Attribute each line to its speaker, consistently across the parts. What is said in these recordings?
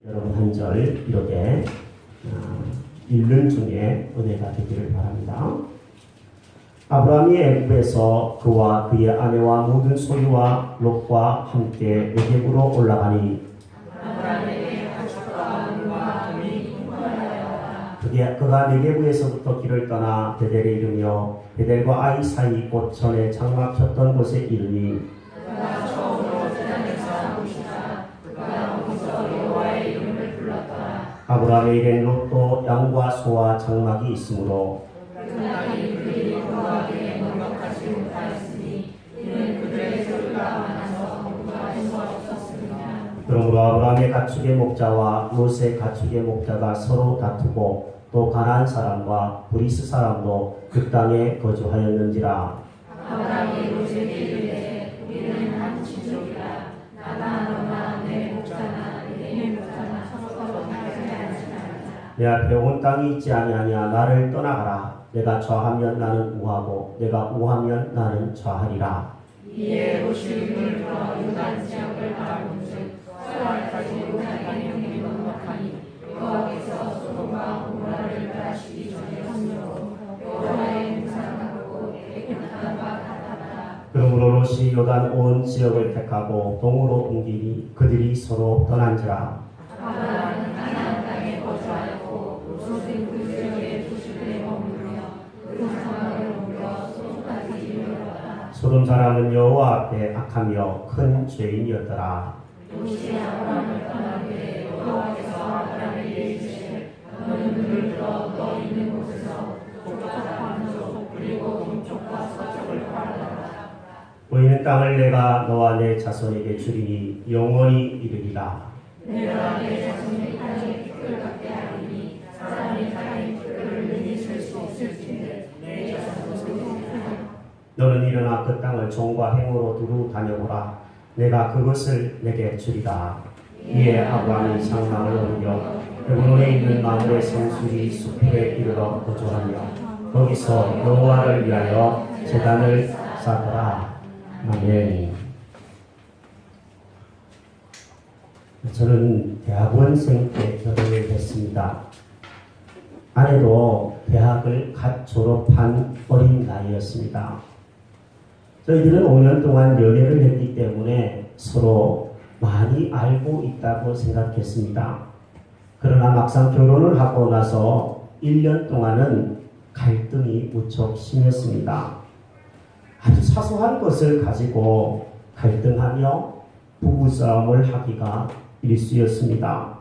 Speaker 1: 여러분 한 절 이렇게 읽는 중에 은혜가 되기를 바랍니다. 아브라함이 애굽에서 그와 그의 아내와 모든 소유와 롯과 함께 네겝으로 올라가니 그가 네겝에서부터 길을 떠나 베델에 이르며 베델과 아이 사이 곧 전에 장막혔던 곳에 이르니 아브라함의 일엔 롯도 양과 소와 장막이 있으므로 그러므로 아브라함의 가축의 목자와 롯의 가축의 목자가 서로 다투고 또 가나안 사람과 브리스 사람도 그 땅에 거주하였는지라.
Speaker 2: 아브라함이 롯에게 이르되 우리는 한 친족이라 나나 너나 내 목자나 내 목자나 서로 다르지 않으리라.
Speaker 1: 내 앞에 온 땅이 있지 아니하냐. 나를 떠나가라. 내가 좌하면 나는 우하고 내가 우하면 나는 좌하리라.
Speaker 2: 이에 롯이 눈을 들어 요단 지역을 바라본즉 서로까지 요단의 형이 넘어가니 여호와께서 소돔과 고모라를 멸하시기 전에 함으로 여호와의 맹상하고 애굽한 바 같았다.
Speaker 1: 그러므로 롯이 요단 온 지역을 택하고 동으로 옮기니 그들이 서로 떠난지라.
Speaker 2: 아브라함은 가나안 땅에 거주하였고 롯은 그 지역의 도시들에 머무르며 그 상황을 옮겨 소돔까지 이르렀다.
Speaker 1: 소돔 사람은 여호와 앞에 악하며 큰 죄인이었더라.
Speaker 2: 롯이 아브라함을 떠나되 여호와께서 아브라함에게 이르시되 너는 눈을 들어 너 있는 곳에서 북쪽과 남쪽 그리고 동쪽과 서쪽을 바라보라.
Speaker 1: 보이는 땅을 내가 너와 내 자손에게 주리니 영원히 이르리라.
Speaker 2: 내가 내 자손의 땅에 티끌 같게 하리니 사람이 땅의 티끌을 능히 쓸 수 없을진데 내 자손을
Speaker 1: 너는 일어나 그 땅을 종과 행으로 두루 다녀보라. 내가 그것을 내게 주리라. 이에 아브라함이 장막을 옮겨 헤브론에 있는 마물의 성수리 수풀에 이르러 거주하며 거기서 여호와를 위하여 제단을 쌓더라. 아멘. 저는 대학원생 때 결혼을 했습니다. 아내도 대학을 갓 졸업한 어린 나이였습니다. 저희들은 5년 동안 연애를 했기 때문에 서로 많이 알고 있다고 생각했습니다. 그러나 막상 결혼을 하고 나서 1년 동안은 갈등이 무척 심했습니다. 아주 사소한 것을 가지고 갈등하며 부부싸움을 하기가 일쑤였습니다.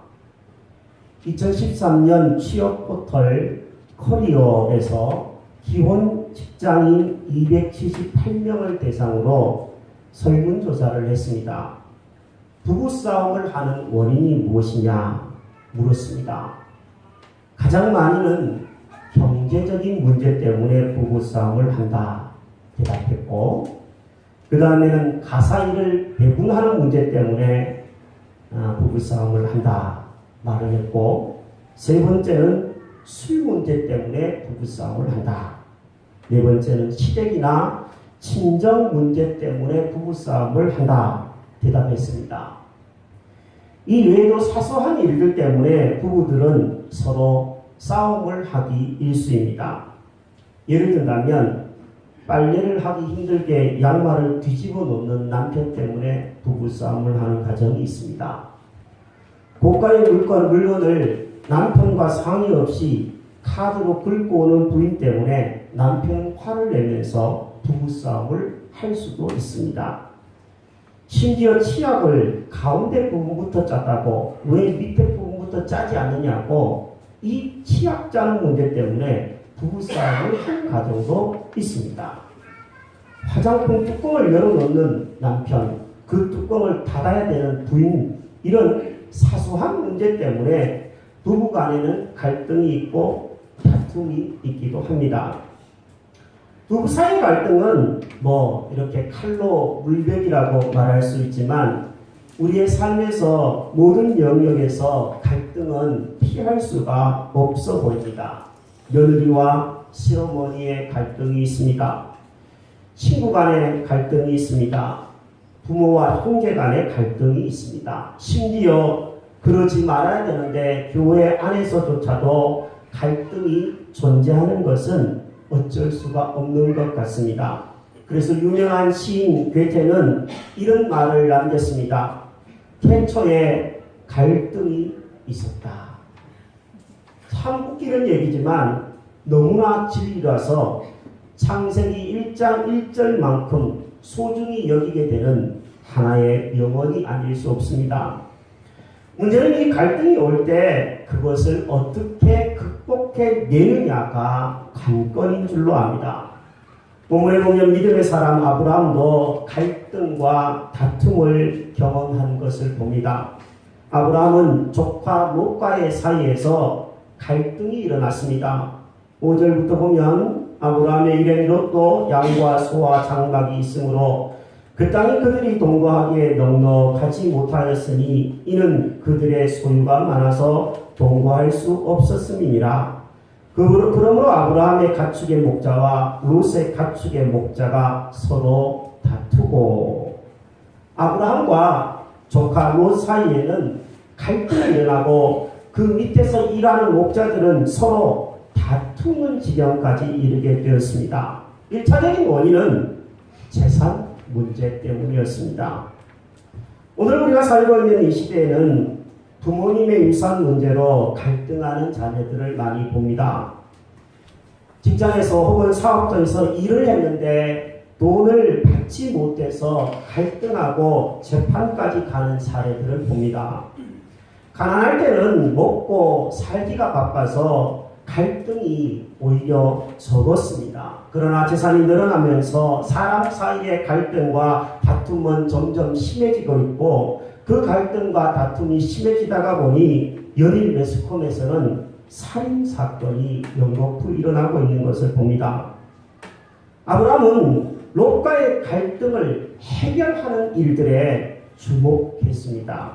Speaker 1: 2013년 취업 포털 커리어에서 기혼 직장인 278명을 대상으로 설문조사를 했습니다. 부부싸움을 하는 원인이 무엇이냐 물었습니다. 가장 많이는 경제적인 문제 때문에 부부싸움을 한다 대답했고, 그 다음에는 가사일을 배분하는 문제 때문에 부부싸움을 한다 말을 했고, 세 번째는 술 문제 때문에 부부싸움을 한다. 네 번째는 시댁이나 친정 문제 때문에 부부싸움을 한다 대답했습니다. 이 외에도 사소한 일들 때문에 부부들은 서로 싸움을 하기 일쑤입니다. 예를 들면 빨래를 하기 힘들게 양말을 뒤집어 놓는 남편 때문에 부부싸움을 하는 가정이 있습니다. 고가의 물건을 남편과 상의 없이 카드로 긁고 오는 부인 때문에 남편은 화를 내면서 부부싸움을 할 수도 있습니다. 심지어 치약을 가운데 부분부터 짰다고 왜 밑에 부분부터 짜지 않느냐고 이 치약 짜는 문제 때문에 부부싸움을 한 가정도 있습니다. 화장품 뚜껑을 열어놓는 남편, 그 뚜껑을 닫아야 되는 부인, 이런 사소한 문제 때문에 부부간에는 갈등이 있고 다툼이 있기도 합니다. 부부 사이 갈등은 이렇게 칼로 물베기라고 말할 수 있지만 우리의 삶에서 모든 영역에서 갈등은 피할 수가 없어 보입니다. 며느리와 시어머니의 갈등이 있습니다. 친구 간의 갈등이 있습니다. 부모와 형제 간의 갈등이 있습니다. 심지어 그러지 말아야 되는데 교회 안에서조차도 갈등이 존재하는 것은 어쩔 수가 없는 것 같습니다. 그래서 유명한 시인 괴테는 이런 말을 남겼습니다. 태초에 갈등이 있었다. 참 웃기는 얘기지만 너무나 진리라서 창세기 1장 1절만큼 소중히 여기게 되는 하나의 명언이 아닐 수 없습니다. 문제는 이 갈등이 올 때 그것을 어떻게 극복해 내느냐가 관건인 줄로 압니다. 본문에 보면 믿음의 사람 아브라함도 갈등과 다툼을 경험한 것을 봅니다. 아브라함은 조카 롯과의 사이에서 갈등이 일어났습니다. 5절부터 보면 아브라함의 일행 롯도 양과 소와 장막이 있으므로 그 땅이 그들이 동거하기에 넉넉하지 못하였으니 이는 그들의 소유가 많아서 동거할 수 없었음이니라. 그러므로 아브라함의 가축의 목자와 롯의 가축의 목자가 서로 다투고 아브라함과 조카 롯 사이에는 갈등이 일어나고 그 밑에서 일하는 목자들은 서로 다투는 지경까지 이르게 되었습니다. 1차적인 원인은 재산 문제 때문이었습니다. 오늘 우리가 살고 있는 이 시대에는 부모님의 유산 문제로 갈등하는 자녀들을 많이 봅니다. 직장에서 혹은 사업터에서 일을 했는데 돈을 받지 못해서 갈등하고 재판까지 가는 사례들을 봅니다. 가난할 때는 먹고 살기가 바빠서 갈등이 오히려 적었습니다. 그러나 재산이 늘어나면서 사람 사이의 갈등과 다툼은 점점 심해지고 있고 그 갈등과 다툼이 심해지다가 보니 연일 매스컴에서는 살인사건이 연거푸 일어나고 있는 것을 봅니다. 아브라함은 롯과의 갈등을 해결하는 일들에 주목했습니다.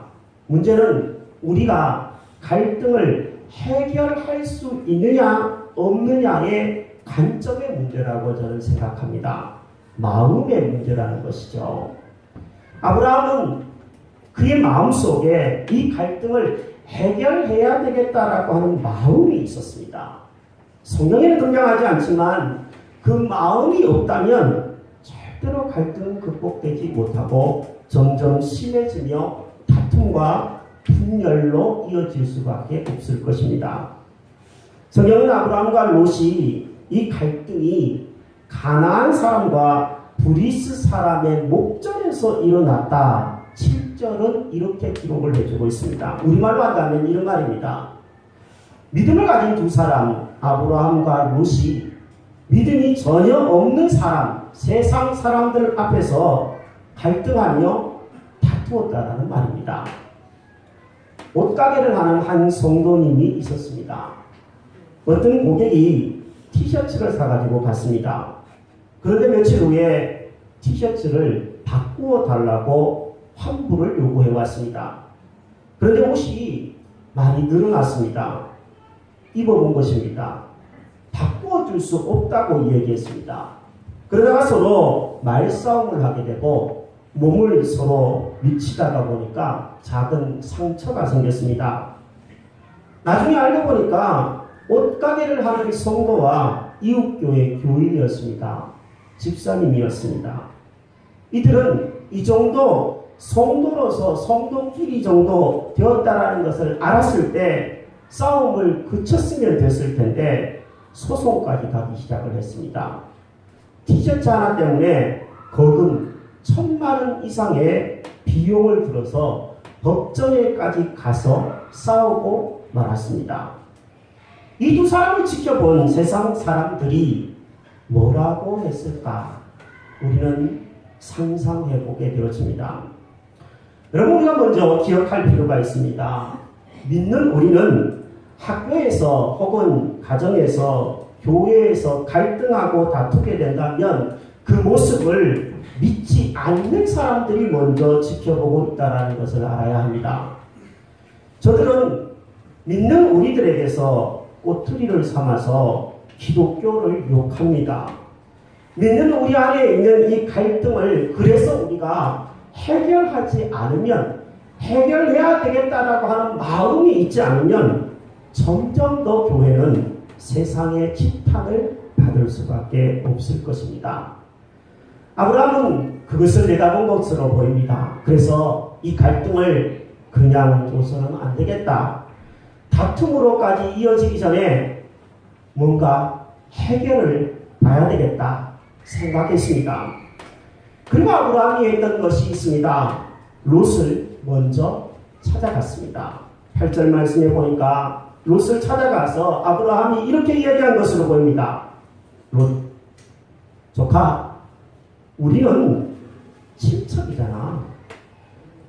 Speaker 1: 문제는 우리가 갈등을 해결할 수 있느냐 없느냐의 관점의 문제라고 저는 생각합니다. 마음의 문제라는 것이죠. 아브라함은 그의 마음속에 이 갈등을 해결해야 되겠다라고 하는 마음이 있었습니다. 성경에는 등장하지 않지만 그 마음이 없다면 절대로 갈등은 극복되지 못하고 점점 심해지며 다툼과 분열로 이어질 수밖에 없을 것입니다. 성경은 아브라함과 롯이 이 갈등이 가나안 사람과 브리스 사람의 목전에서 일어났다. 7절은 이렇게 기록을 해주고 있습니다. 우리말로 한다면 이런 말입니다. 믿음을 가진 두 사람 아브라함과 롯이 믿음이 전혀 없는 사람 세상 사람들 앞에서 갈등하며 다투었다라는 말입니다. 옷가게를 하는 한 성도님이 있었습니다. 어떤 고객이 티셔츠를 사가지고 갔습니다. 그런데 며칠 후에 티셔츠를 바꾸어 달라고 환불을 요구해 왔습니다. 그런데 옷이 많이 늘어났습니다. 입어본 것입니다. 바꾸어 줄 수 없다고 얘기했습니다. 그러다가 서로 말싸움을 하게 되고 몸을 서로 미치다가 보니까 작은 상처가 생겼습니다. 나중에 알고 보니까 옷가게를 하는 성도와 이웃교회 교인이었습니다. 집사님이었습니다. 이들은 이 정도 성도로서 성도끼리 정도 되었다라는 것을 알았을 때 싸움을 그쳤으면 됐을 텐데 소송까지 가기 시작을 했습니다. 티셔츠 하나 때문에 거금 1,000만 원 이상의 비용을 들어서 법정에까지 가서 싸우고 말았습니다. 이 두 사람을 지켜본 세상 사람들이 뭐라고 했을까? 우리는 상상해보게 되어집니다. 여러분, 우리가 먼저 기억할 필요가 있습니다. 믿는 우리는 학교에서 혹은 가정에서 교회에서 갈등하고 다투게 된다면 그 모습을 믿지 않는 사람들이 먼저 지켜보고 있다는 것을 알아야 합니다. 저들은 믿는 우리들에게서 꼬투리를 삼아서 기독교를 욕합니다. 믿는 우리 안에 있는 이 갈등을 그래서 우리가 해결하지 않으면 해결해야 되겠다라고 하는 마음이 있지 않으면 점점 더 교회는 세상의 지탄을 받을 수밖에 없을 것입니다. 아브라함은 그것을 내다본 것으로 보입니다. 그래서 이 갈등을 그냥 둬서는 안 되겠다. 다툼으로까지 이어지기 전에 뭔가 해결을 봐야 되겠다 생각했습니다. 그리고 아브라함이 했던 것이 있습니다. 롯을 먼저 찾아갔습니다. 8절 말씀에 보니까 롯을 찾아가서 아브라함이 이렇게 이야기한 것으로 보입니다. 롯, 조카, 우리는 친척이잖아.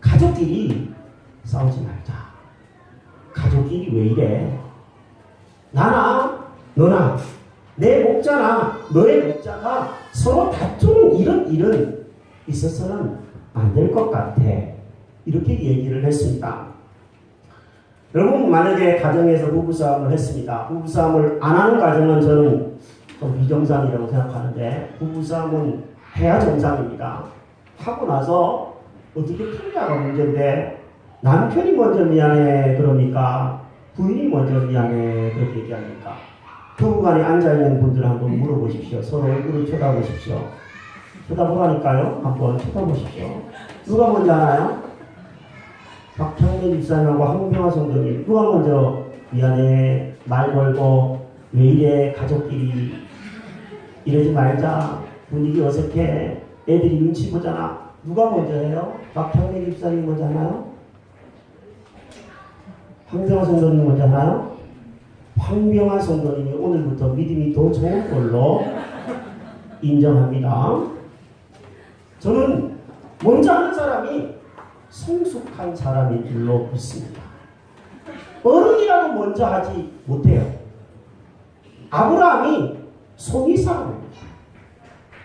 Speaker 1: 가족끼리 싸우지 말자. 가족끼리 왜 이래? 나나 너나 내 목자나 너의 목자가 서로 다투는 이런 일은 있어서는 안 될 것 같아. 이렇게 얘기를 했습니다. 여러분, 만약에 가정에서 부부싸움을 했습니다. 부부싸움을 안 하는 가정은 저는 좀 비정상이라고 생각하는데, 부부싸움은 해야 정상입니다. 하고 나서 어떻게 풀냐가 문제인데, 남편이 먼저 미안해 그러니까 부인이 먼저 미안해 그렇게 얘기합니까? 부부간에 앉아있는 분들 한번 물어보십시오. 서로 얼굴을 쳐다보십시오. 쳐다보라니까요. 한번 쳐다보십시오. 누가 먼저 하나요? 박창래 집사님하고 황병화 성도님, 누가 먼저 미안해 말 걸고 왜 이래 가족끼리 이러지 말자 분위기 어색해 애들이 눈치 보잖아. 누가 먼저 해요? 박창래 집사님 먼저 하나요? 황병화 성도님 먼저 하나요? 황병화 성도님이 오늘부터 믿음이 더 좋은 걸로 인정합니다. 저는 먼저 하는 사람이 성숙한 사람인 줄로 믿습니다. 어른이라도 먼저 하지 못해요. 아브라함이 손이 사람입니다.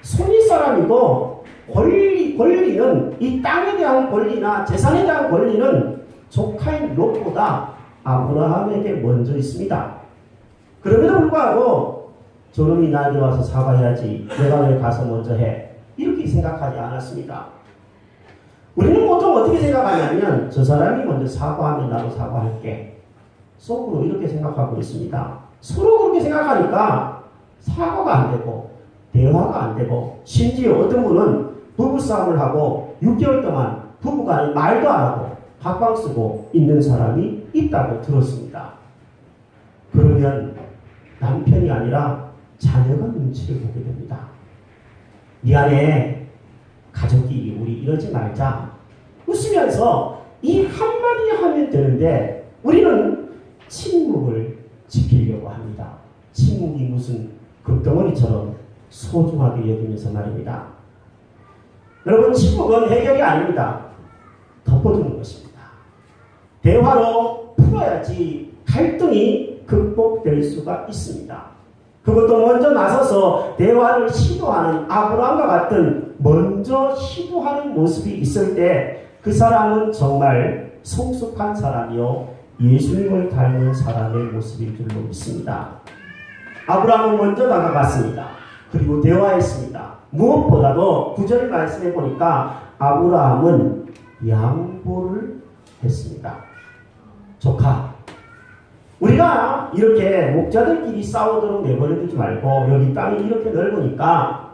Speaker 1: 손이 사람이고 권리는 이 땅에 대한 권리나 재산에 대한 권리는 조카인 롯보다 아브라함에게 먼저 있습니다. 그럼에도 불구하고 저놈이 나에게 와서 사과해야지 내가 왜 가서 먼저 해 이렇게 생각하지 않았습니다. 우리는 보통 어떻게 생각하냐면 저 사람이 먼저 사과하면 나도 사과할게 속으로 이렇게 생각하고 있습니다. 서로 그렇게 생각하니까 사과가 안 되고 대화가 안 되고 심지어 어떤 분은 부부싸움을 하고 6개월 동안 부부간에 말도 안 하고 각방 쓰고 있는 사람이 있다고 들었습니다. 그러면 남편이 아니라 자녀가 눈치를 보게 됩니다. 미안해 가족끼리 우리 이러지 말자 웃으면서 이 한마디 하면 되는데 우리는 침묵을 지키려고 합니다. 침묵이 무슨 금덩어리처럼 소중하게 여기면서 말입니다. 여러분, 침묵은 해결이 아닙니다. 덮어두는 것입니다. 대화로 풀어야지 갈등이 극복될 수가 있습니다. 그것도 먼저 나서서 대화를 시도하는 아브라함과 같은 먼저 시도하는 모습이 있을 때 그 사람은 정말 성숙한 사람이요 예수님을 닮은 사람의 모습인 줄로 믿습니다. 아브라함은 먼저 다가갔습니다. 그리고 대화했습니다. 무엇보다도 9절 말씀해 보니까 아브라함은 양보를 했습니다. 조카, 우리가 이렇게 목자들끼리 싸우도록 내버려두지 말고 여기 땅이 이렇게 넓으니까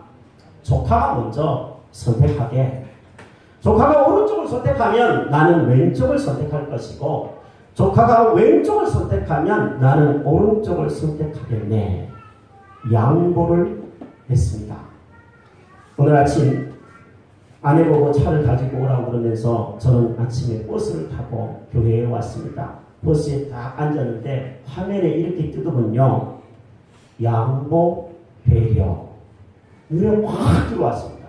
Speaker 1: 조카가 먼저 선택하게. 조카가 오른쪽을 선택하면 나는 왼쪽을 선택할 것이고 조카가 왼쪽을 선택하면 나는 오른쪽을 선택하겠네. 양보를 했습니다. 오늘 아침 아내 보고 차를 가지고 오라고 그러면서 저는 아침에 버스를 타고 교회에 왔습니다. 버스에 딱 앉았는데 화면에 이렇게 뜨더군요. 양보, 배려. 눈에 확 들어왔습니다.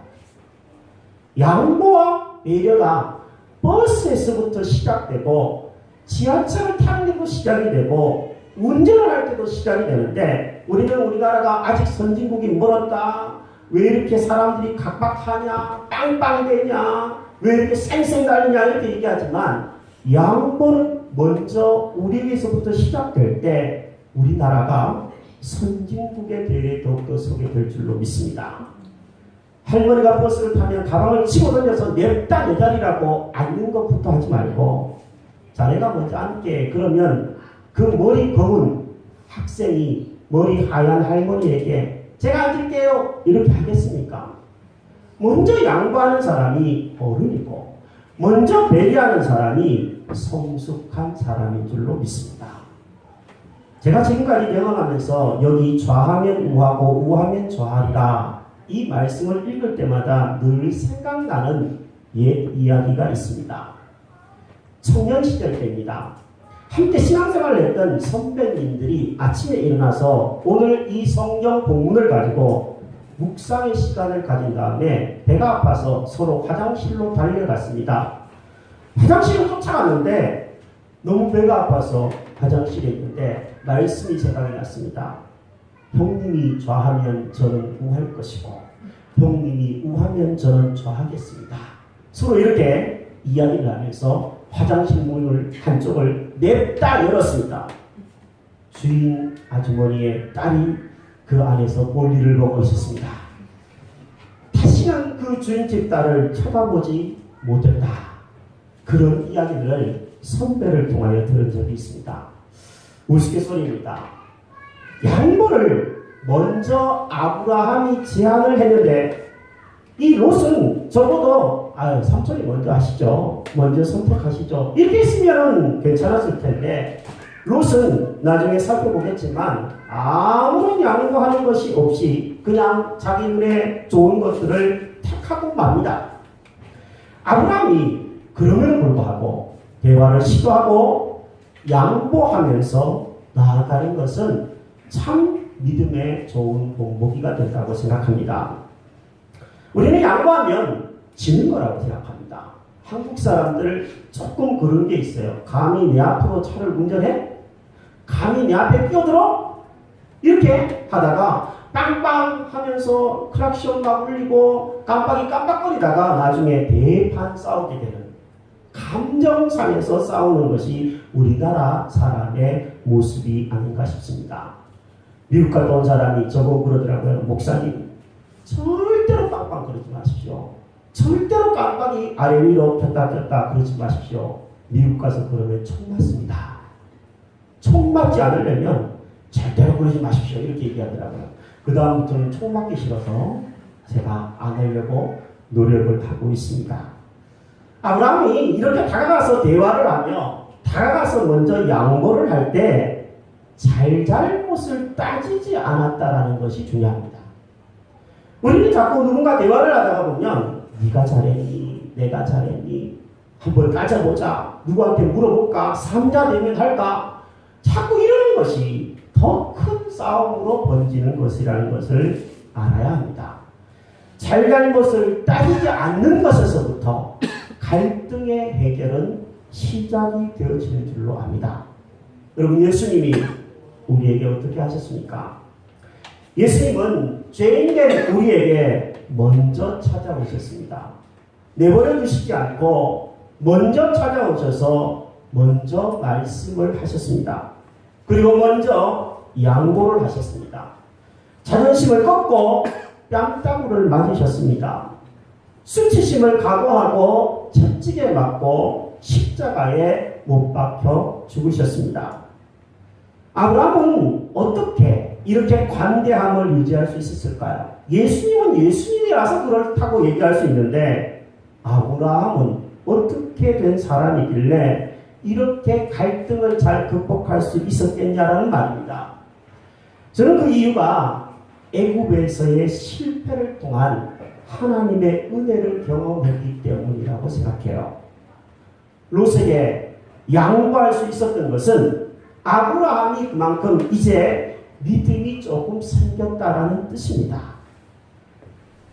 Speaker 1: 양보와 배려가 버스에서부터 시작되고 지하철을 타는 데도 시작이 되고 운전을 할 때도 시작이 되는데 우리는 우리나라가 아직 선진국이 멀었다. 왜 이렇게 사람들이 각박하냐, 빵빵대냐, 왜 이렇게 쌩쌩 달리냐 이렇게 얘기하지만 양보는 먼저 우리에게서부터 시작될 때 우리나라가 선진국에 대해 더욱더 서게 될 줄로 믿습니다. 할머니가 버스를 타면 가방을 치고 던져서 냅다 내 자리라고 앉는 것부터 하지 말고 자네가 먼저 앉게. 그러면 그 머리 검은 학생이 머리 하얀 할머니에게 제가 앉을게요 이렇게 하겠습니까? 먼저 양보하는 사람이 어른이고 먼저 배려하는 사람이 성숙한 사람인 줄로 믿습니다. 제가 지금까지 경험하면서 여기 좌하면 우하고 우하면 좌하리라 이 말씀을 읽을 때마다 늘 생각나는 옛 이야기가 있습니다. 청년 시절 때입니다. 함께 신앙생활을 했던 선배님들이 아침에 일어나서 오늘 이 성경 본문을 가지고 묵상의 시간을 가진 다음에 배가 아파서 서로 화장실로 달려갔습니다. 화장실을 쫓아갔는데 너무 배가 아파서 화장실에 있는데 말씀이 생각이 났습니다. 형님이 좌하면 저는 우할 것이고 형님이 우하면 저는 좌하겠습니다. 서로 이렇게 이야기를 하면서 화장실 문을 한쪽을 냅다 열었습니다. 주인 아주머니의 딸이 그 안에서 볼일을 보고 있었습니다. 다시는 그 주인집 딸을 쳐다보지 못했다. 그런 이야기를 선배를 통하여 들은 적이 있습니다. 우스갯소리입니다. 양보를 먼저 아브라함이 제안을 했는데 이 롯은 적어도 삼촌이 먼저 하시죠. 먼저 선택하시죠. 이렇게 했으면 괜찮았을 텐데 롯은 나중에 살펴보겠지만 아무런 양보하는 것이 없이 그냥 자기 눈에 좋은 것들을 택하고 맙니다. 아브라함이 그럼에도 불구하고 대화를 시도하고 양보하면서 나아가는 것은 참 믿음의 좋은 본보기가 된다고 생각합니다. 우리는 양보하면 지는 거라고 생각합니다. 한국 사람들 조금 그런 게 있어요. 감히 내 앞으로 차를 운전해? 감히 내 앞에 끼어들어? 이렇게 하다가 빵빵 하면서 클락션 막 울리고 깜빡이 깜빡거리다가 나중에 대판 싸우게 되는 감정상에서 싸우는 것이 우리나라 사람의 모습이 아닌가 싶습니다. 미국 갔다 온 사람이 저보고 그러더라고요. 목사님, 절대로 빵빵 그러지 마십시오. 절대로 깜빡이 아래 위로 폈다 폈다 그러지 마십시오. 미국 가서 그러면 총 맞습니다. 총 맞지 않으려면 절대로 그러지 마십시오. 이렇게 얘기하더라고요. 그 다음부터는 총 맞기 싫어서 제가 안 하려고 노력을 하고 있습니다. 아브라함이 이렇게 다가가서 대화를 하며 다가가서 먼저 양보를 할 때 잘잘못을 따지지 않았다라는 것이 중요합니다. 우리는 자꾸 누군가 대화를 하다가 보면 네가 잘했니? 내가 잘했니? 한번 따져보자. 누구한테 물어볼까? 삼자대면 할까? 자꾸 이러는 것이 더 큰 싸움으로 번지는 것이라는 것을 알아야 합니다. 잘잘못을 따지지 않는 것에서부터 갈등의 해결은 시작이 되어지는 줄로 압니다. 여러분, 예수님이 우리에게 어떻게 하셨습니까? 예수님은 죄인된 우리에게 먼저 찾아오셨습니다. 내버려 두시지 않고 먼저 찾아오셔서 먼저 말씀을 하셨습니다. 그리고 먼저 양보를 하셨습니다. 자존심을 꺾고 뺨따구를 맞으셨습니다. 수치심을 각오하고 채찍에 맞고 십자가에 못 박혀 죽으셨습니다. 아브라함은 어떻게 이렇게 관대함을 유지할 수 있었을까요? 예수님은 예수님이라서 그렇다고 얘기할 수 있는데 아브라함은 어떻게 된 사람이길래 이렇게 갈등을 잘 극복할 수 있었겠냐라는 말입니다. 저는 그 이유가 애굽에서의 실패를 통한 하나님의 은혜를 경험했기 때문이라고 생각해요. 롯에게 양보할 수 있었던 것은 아브라함이 그만큼 이제 믿음이 조금 생겼다라는 뜻입니다.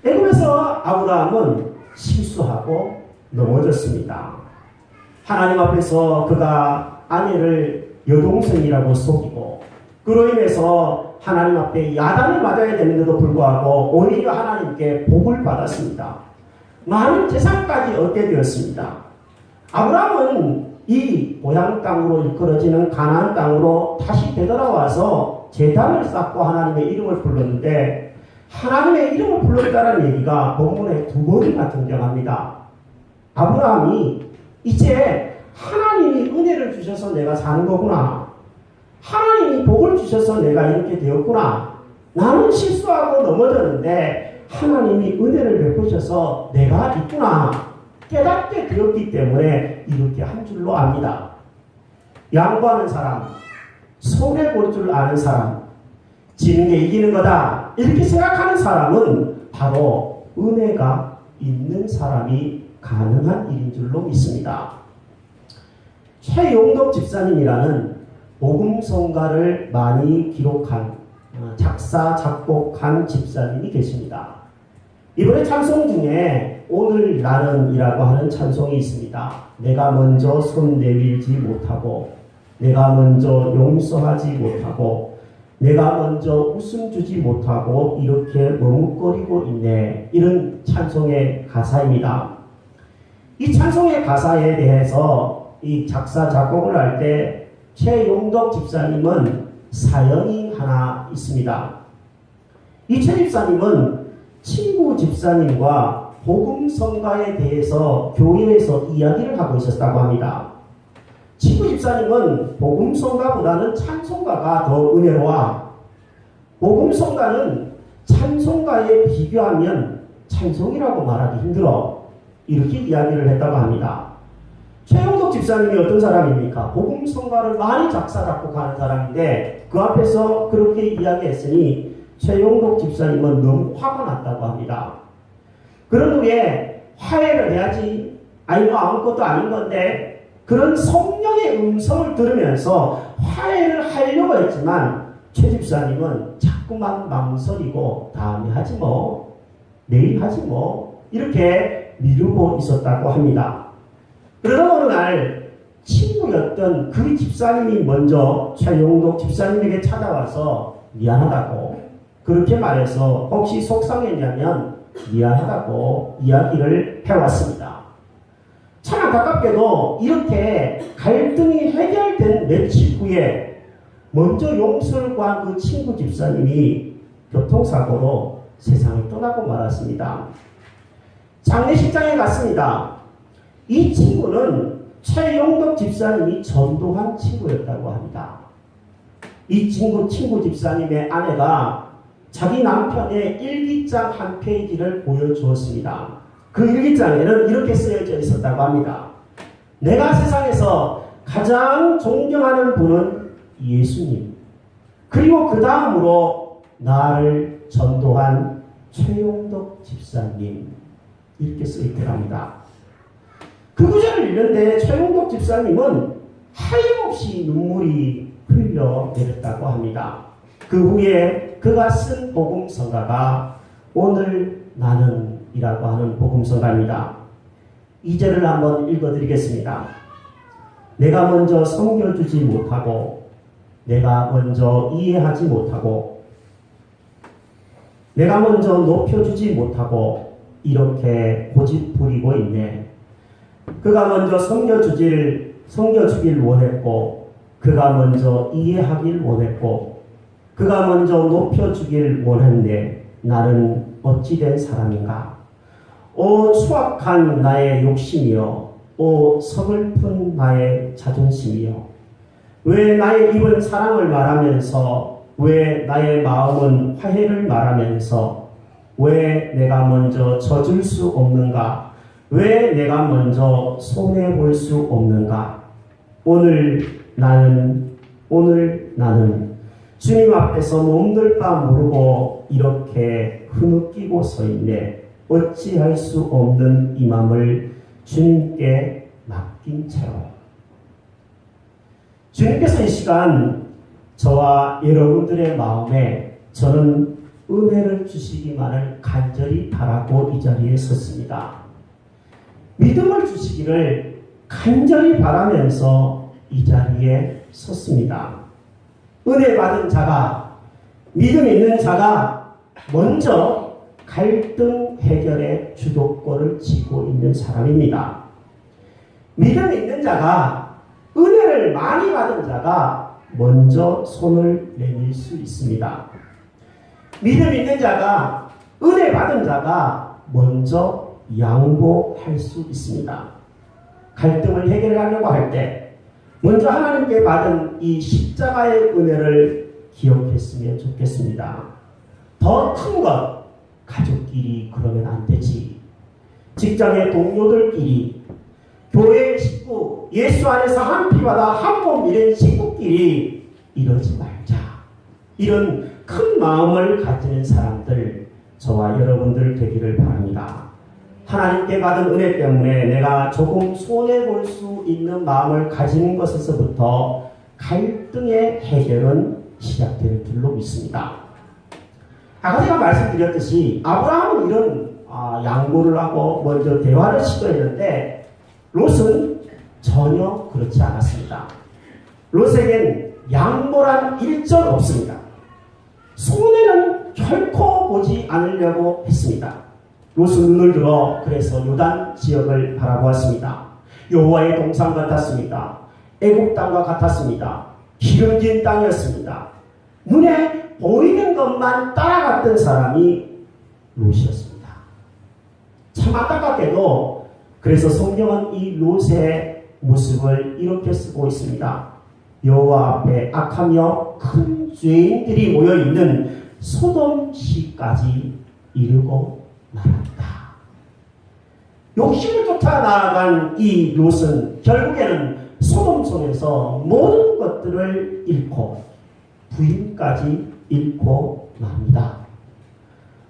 Speaker 1: 애굽에서 아브라함은 실수하고 넘어졌습니다. 하나님 앞에서 그가 아내를 여동생이라고 속이고 그로 인해서 하나님 앞에 야단을 맞아야 되는데도 불구하고 오히려 하나님께 복을 받았습니다. 많은 재산까지 얻게 되었습니다. 아브라함은 이 고향 땅으로 이끌어지는 가나안 땅으로 다시 되돌아와서 제단을 쌓고 하나님의 이름을 불렀는데 하나님의 이름을 불렀다는 얘기가 본문에 2번이나 등장합니다. 아브라함이 이제 하나님이 은혜를 주셔서 내가 사는 거구나. 하나님이 복을 주셔서 내가 이렇게 되었구나. 나는 실수하고 넘어졌는데 하나님이 은혜를 베푸셔서 내가 있구나. 깨닫게 되었기 때문에 이렇게 한 줄로 압니다. 양보하는 사람, 손해볼 줄 아는 사람, 지는 게 이기는 거다. 이렇게 생각하는 사람은 바로 은혜가 있는 사람이 가능한 일인 줄로 믿습니다. 최용덕 집사님이라는 복음성가를 많이 기록한 작사, 작곡한 집사님이 계십니다. 이번에 찬송 중에 오늘 나는 이라고 하는 찬송이 있습니다. 내가 먼저 손 내밀지 못하고 내가 먼저 용서하지 못하고 내가 먼저 웃음 주지 못하고 이렇게 머뭇거리고 있네. 이런 찬송의 가사입니다. 이 찬송의 가사에 대해서 이 작사 작곡을 할 때 최용덕 집사님은 사연이 하나 있습니다. 이 최 집사님은 친구 집사님과 복음성가에 대해서 교회에서 이야기를 하고 있었다고 합니다. 친구 집사님은 복음성가보다는 찬송가가 더 은혜로워. 복음성가는 찬송가에 비교하면 찬송이라고 말하기 힘들어. 이렇게 이야기를 했다고 합니다. 최용덕 집사님이 어떤 사람입니까? 복음성가를 많이 작사 작곡하는 사람인데 그 앞에서 그렇게 이야기했으니 최용덕 집사님은 너무 화가 났다고 합니다. 그런 후에 화해를 해야지. 아니 뭐 아무것도 아닌 건데 그런 성령의 음성을 들으면서 화해를 하려고 했지만 최 집사님은 자꾸만 망설이고 다음에 하지 뭐 내일 하지 뭐 이렇게 미루고 있었다고 합니다. 그러던 어느 날 친구였던 그 집사님이 먼저 최용덕 집사님에게 찾아와서 미안하다고 그렇게 말해서 혹시 속상했냐면 미안하다고 이야기를 해왔습니다. 참 안타깝게도 이렇게 갈등이 해결된 며칠 후에 먼저 용서를 구한 그 친구 집사님이 교통사고로 세상을 떠나고 말았습니다. 장례식장에 갔습니다. 이 친구는 최용덕 집사님이 전도한 친구였다고 합니다. 이 친구 집사님의 아내가 자기 남편의 일기장 한 페이지를 보여주었습니다. 그 일기장에는 이렇게 쓰여져 있었다고 합니다. 내가 세상에서 가장 존경하는 분은 예수님. 그리고 그 다음으로 나를 전도한 최용덕 집사님. 이렇게 쓰여있더랍니다. 그 구절을 읽는데 최용덕 집사님은 하염없이 눈물이 흘러내렸다고 합니다. 그 후에 그가 쓴 복음성가가 오늘 나는 이라고 하는 복음성가입니다. 2절을 한번 읽어드리겠습니다. 내가 먼저 섬겨주지 못하고 내가 먼저 이해하지 못하고 내가 먼저 높여주지 못하고 이렇게 고집부리고 있네. 그가 먼저 섬겨주길 원했고 그가 먼저 이해하길 원했고 그가 먼저 높여주길 원했네. 나는 어찌된 사람인가? 오 추악한 나의 욕심이여, 오 서글픈 나의 자존심이여, 왜 나의 입은 사랑을 말하면서 왜 나의 마음은 화해를 말하면서 왜 내가 먼저 져줄 수 없는가? 왜 내가 먼저 손해볼 수 없는가? 오늘 나는 주님 앞에서 몸둘 바 모르고 이렇게 흐느끼고 서 있네. 어찌할 수 없는 이 맘을 주님께 맡긴 채로. 주님께서 이 시간 저와 여러분들의 마음에 저는 은혜를 주시기만을 간절히 바라고 이 자리에 섰습니다. 믿음을 주시기를 간절히 바라면서 이 자리에 섰습니다. 은혜 받은 자가, 믿음 있는 자가 먼저 갈등 해결의 주도권을 쥐고 있는 사람입니다. 믿음 있는 자가, 은혜를 많이 받은 자가 먼저 손을 내밀 수 있습니다. 믿음 있는 자가, 은혜 받은 자가 먼저 양보할 수 있습니다. 갈등을 해결하려고 할 때 먼저 하나님께 받은 이 십자가의 은혜를 기억했으면 좋겠습니다. 더 큰 것, 가족끼리 그러면 안 되지. 직장의 동료들끼리, 교회 식구, 예수 안에서 한 피바다 한 몸 이런 식구끼리 이러지 말자. 이런 큰 마음을 가지는 사람들, 저와 여러분들 되기를 바랍니다. 하나님께 받은 은혜 때문에 내가 조금 손해볼 수 있는 마음을 가지는 것에서부터 갈등의 해결은 시작되는 줄로 믿습니다. 아까 제가 말씀드렸듯이 아브라함은 이런 양보를 하고 먼저 대화를 시도했는데 롯은 전혀 그렇지 않았습니다. 롯에겐 양보란 일절 없습니다. 손해는 결코 보지 않으려고 했습니다. 롯은 눈을 들어 그래서 요단 지역을 바라보았습니다. 여호와의 동산 같았습니다. 애국 땅과 같았습니다. 기름진 땅이었습니다. 눈에 보이는 것만 따라갔던 사람이 롯이었습니다. 참 안타깝게도 그래서 성경은 이 롯의 모습을 이렇게 쓰고 있습니다. 여호와 앞에 악하며 큰 죄인들이 모여있는 소돔시까지 이르고 말한다. 욕심을 쫓아 나아간 이 롯은 결국에는 소돔 속에서 모든 것들을 잃고 부인까지 잃고 맙니다.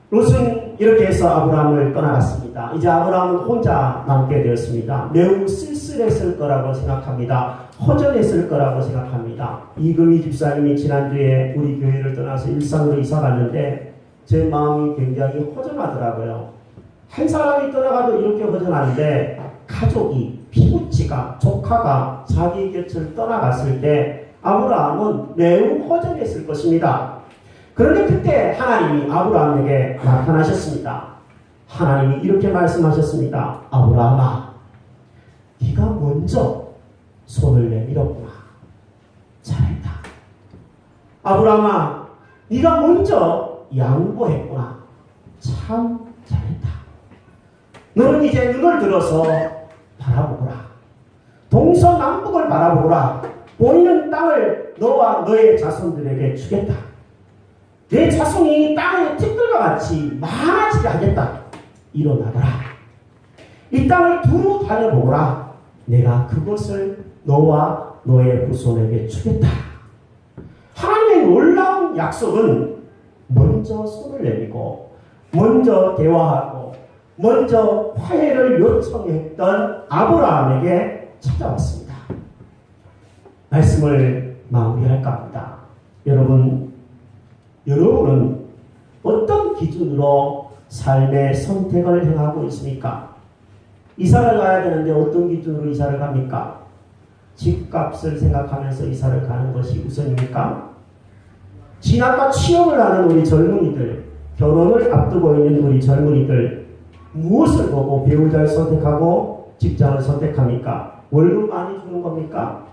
Speaker 1: 롯은 이렇게 해서 아브라함을 떠나갔습니다. 이제 아브라함은 혼자 남게 되었습니다. 매우 쓸쓸했을 거라고 생각합니다. 허전했을 거라고 생각합니다. 이금희 집사님이 지난주에 우리 교회를 떠나서 일산으로 이사 갔는데 제 마음이 굉장히 허전하더라고요. 한 사람이 떠나가도 이렇게 허전한데 가족이, 피부치가, 조카가 자기 곁을 떠나갔을 때 아브라함은 매우 허전했을 것입니다. 그런데 그때 하나님이 아브라함에게 나타나셨습니다. 하나님이 이렇게 말씀하셨습니다. 아브라함아, 네가 먼저 손을 내밀었구나. 잘했다. 아브라함아, 네가 먼저 양보했구나. 참 잘했다. 너는 이제 눈을 들어서 바라보거라. 동서남북을 바라보거라. 보이는 땅을 너와 너의 자손들에게 주겠다. 내 자손이 땅의 티끌과 같이 많아지게 하겠다. 일어나거라. 이 땅을 두루 다녀보거라. 내가 그것을 너와 너의 후손에게 주겠다. 하나님의 놀라운 약속은 먼저 손을 내밀고 먼저 대화하고 먼저 화해를 요청했던 아브라함에게 찾아왔습니다. 말씀을 마무리할까 합니다. 여러분은 어떤 기준으로 삶의 선택을 행하고 있습니까? 이사를 가야 되는데 어떤 기준으로 이사를 갑니까? 집값을 생각하면서 이사를 가는 것이 우선입니까? 진학과 취업을 하는 우리 젊은이들, 결혼을 앞두고 있는 우리 젊은이들, 무엇을 보고 배우자를 선택하고 직장을 선택합니까? 월급 많이 주는 겁니까?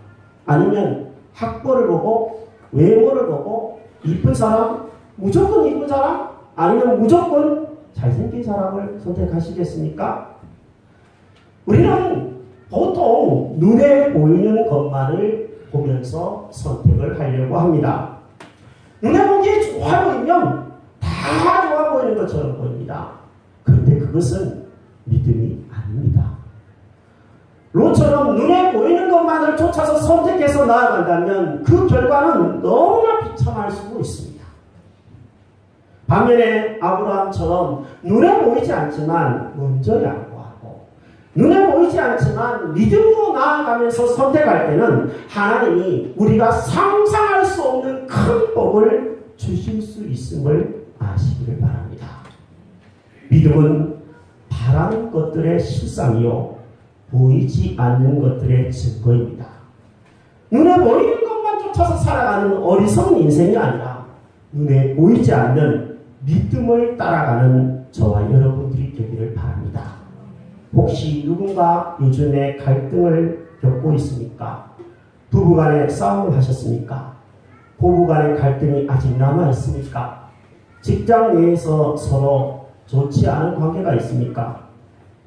Speaker 1: 아니면 학벌을 보고, 외모를 보고, 이쁜 사람, 무조건 이쁜 사람, 아니면 무조건 잘생긴 사람을 선택하시겠습니까? 우리는 보통 눈에 보이는 것만을 보면서 선택을 하려고 합니다. 눈에 보기에 좋아 보이면 다 좋아 보이는 것처럼 보입니다. 그런데 그것은 믿음이 아닙니다. 롯처럼 눈에 보이는 것만을 쫓아서 선택해서 나아간다면 그 결과는 너무나 비참할 수도 있습니다. 반면에 아브라함처럼 눈에 보이지 않지만 먼저 양보하고 눈에 보이지 않지만 믿음으로 나아가면서 선택할 때는 하나님이 우리가 상상할 수 없는 큰 복을 주실 수 있음을 아시기를 바랍니다. 믿음은 바라는 것들의 실상이요 보이지 않는 것들의 증거입니다. 눈에 보이는 것만 쫓아서 살아가는 어리석은 인생이 아니라 눈에 보이지 않는 믿음을 따라가는 저와 여러분들이 되기를 바랍니다. 혹시 누군가 요즘에 갈등을 겪고 있습니까? 부부간에 싸움을 하셨습니까? 부부간의 갈등이 아직 남아 있습니까? 직장 내에서 서로 좋지 않은 관계가 있습니까?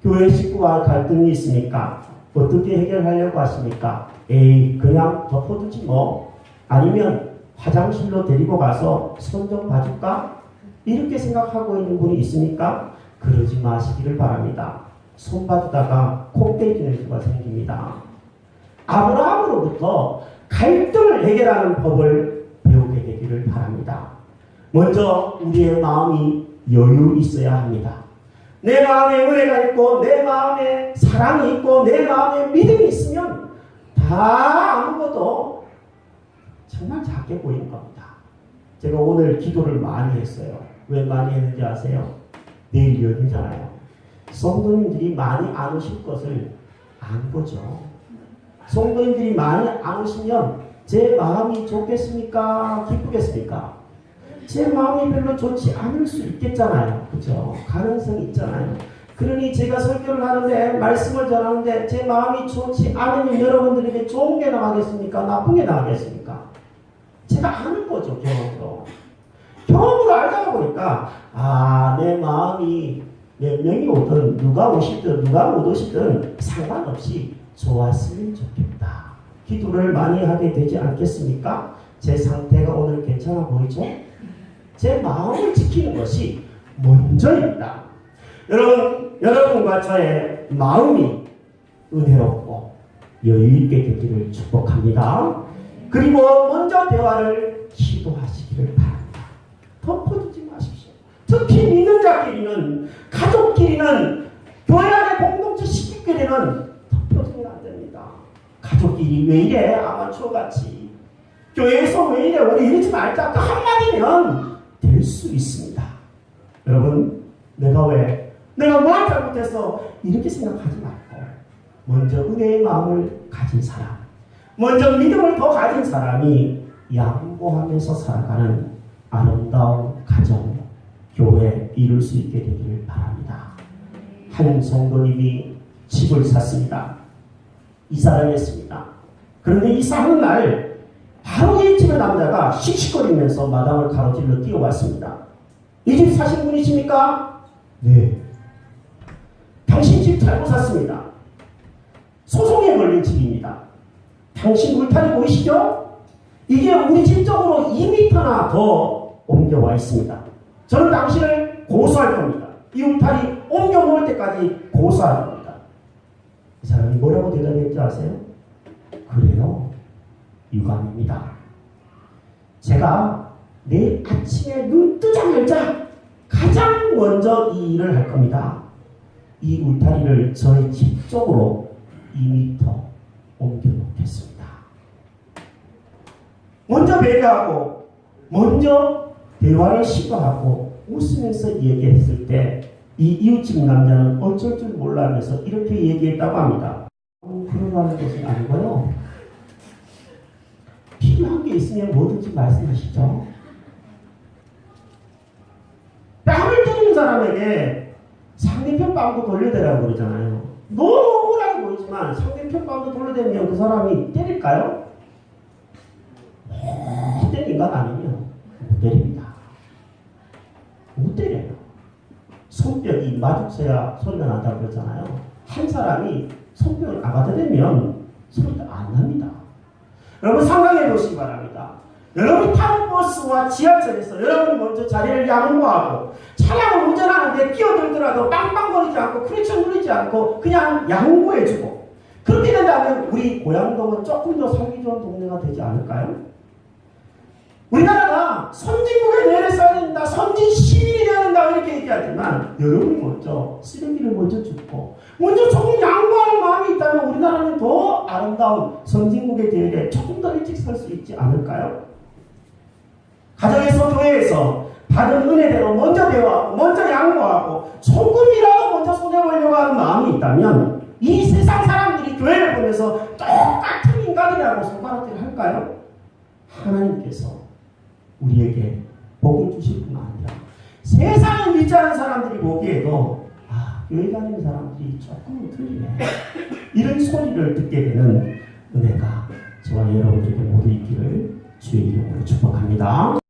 Speaker 1: 교회 식구와 갈등이 있습니까? 어떻게 해결하려고 하십니까? 에이, 그냥 덮어두지 뭐. 아니면 화장실로 데리고 가서 손 좀 봐줄까? 이렇게 생각하고 있는 분이 있습니까? 그러지 마시기를 바랍니다. 손 봐주다가 코 떼지는 수가 생깁니다. 아브라함으로부터 갈등을 해결하는 법을 배우게 되기를 바랍니다. 먼저 우리의 마음이 여유 있어야 합니다. 내 마음에 은혜가 있고 내 마음에 사랑이 있고 내 마음에 믿음이 있으면 다 아무것도 정말 작게 보이는 겁니다. 제가 오늘 기도를 많이 했어요. 왜 많이 했는지 아세요? 내일 연휴잖아요. 성도님들이 많이 안 오실 것을 안 거죠. 성도님들이 많이 안 오시면 제 마음이 좋겠습니까? 기쁘겠습니까? 제 마음이 별로 좋지 않을 수 있겠잖아요. 그죠? 가능성이 있잖아요. 그러니 제가 설교를 하는데, 말씀을 전하는데 제 마음이 좋지 않으면 여러분들에게 좋은 게 나가겠습니까? 나쁜 게 나가겠습니까? 제가 아는 거죠, 경험으로. 경험으로 알다 보니까, 내 마음이 몇 명이 오든, 누가 오시든, 누가 못 오시든 상관없이 좋았으면 좋겠다. 기도를 많이 하게 되지 않겠습니까? 제 상태가 오늘 괜찮아 보이죠? 제 마음을 지키는 것이 먼저입니다. 여러분과 저의 마음이 은혜롭고 여유있게 되기를 축복합니다. 그리고 먼저 대화를 기도하시기를 바랍니다. 덮어두지 마십시오. 특히 믿는 자끼리는, 가족끼리는, 교회 안에 공동체 식구끼리는 덮어두면 안 됩니다. 가족끼리 왜 이래? 아마추어같이. 교회에서 왜 이래? 우리 이러지 말자. 그 한마디면 될 수 있습니다. 여러분, 내가 뭘 잘못했어? 이렇게 생각하지 말고 먼저 은혜의 마음을 가진 사람, 먼저 믿음을 더 가진 사람이 양보하면서 살아가는 아름다운 가정, 교회 이룰 수 있게 되기를 바랍니다. 한 성도님이 집을 샀습니다. 이사를 했습니다. 그런데 이사하는 날 바로 이 집의 남자가 씩씩거리면서 마당을 가로질러 뛰어왔습니다. 이 집 사신 분이십니까? 네. 당신 집 잘못 샀습니다. 소송에 걸린 집입니다. 당신 울타리 보이시죠? 이게 우리 집 쪽으로 2m나 더 옮겨와 있습니다. 저는 당신을 고소할 겁니다. 이 울타리 옮겨 놓을 때까지 고소할 겁니다. 이 사람이 뭐라고 대답했지 아세요? 그래요. 유감입니다. 제가 내일 아침에 눈 뜨자마자 가장 먼저 이 일을 할 겁니다. 이 울타리를 저희 집 쪽으로 2m 옮겨 놓겠습니다. 먼저 배려하고 먼저 대화를 시도하고 웃으면서 얘기했을 때 이 이웃집 남자는 어쩔 줄 몰라면서 이렇게 얘기했다고 합니다. 그러라는 것은 아니고요. 필요한 게 있으면 뭐든지 말씀하시죠. 뺨을 때리는 사람에게 상대편 뺨도 돌려대라고 그러잖아요. 너무 억울하게 보이지만 상대편 뺨도 돌려대면 그 사람이 때릴까요? 못된 인간 아니면 못 때립니다. 못 때려요. 손뼉이 마주쳐야 소리가 난다고 그러잖아요. 한 사람이 손뼉을 아가들면 소리가 안 납니다. 여러분 상상해 보시기 바랍니다. 여러분 타는 버스와 지하철에서 여러분이 먼저 자리를 양보하고 차량을 운전하는데 끼어들더라도 빵빵거리지 않고 크리처 누리지 않고 그냥 양보해주고 그렇게 된다면 우리 고향동은 조금 더 살기 좋은 동네가 되지 않을까요? 우리나라가 선진국의 뇌를 써야 된다, 선진 시민이 되어야 된다 이렇게 얘기하지만 여러분이 먼저 쓰레기를 먼저 줍고 먼저 조금 양보하는 마음이 있다면 우리나라는 더 아름다운 선진국의 대열에 조금 더 일찍 설 수 있지 않을까요? 가정에서 교회에서 받은 은혜대로 먼저 배워하고 먼저 양보하고 조금이라도 먼저 손해보려고 하는 마음이 있다면 이 세상 사람들이 교회를 보면서 똑같은 인간이라고 손가락질 할까요? 하나님께서 우리에게 복을 주실 뿐만 아니라 세상을 믿지 않는 사람들이 보기에도 교회 다니는 사람들이 조금 틀리네 이런 소리를 듣게 되는 은혜가 저와 여러분들에게 모두 있기를 주의 이름으로 축복합니다.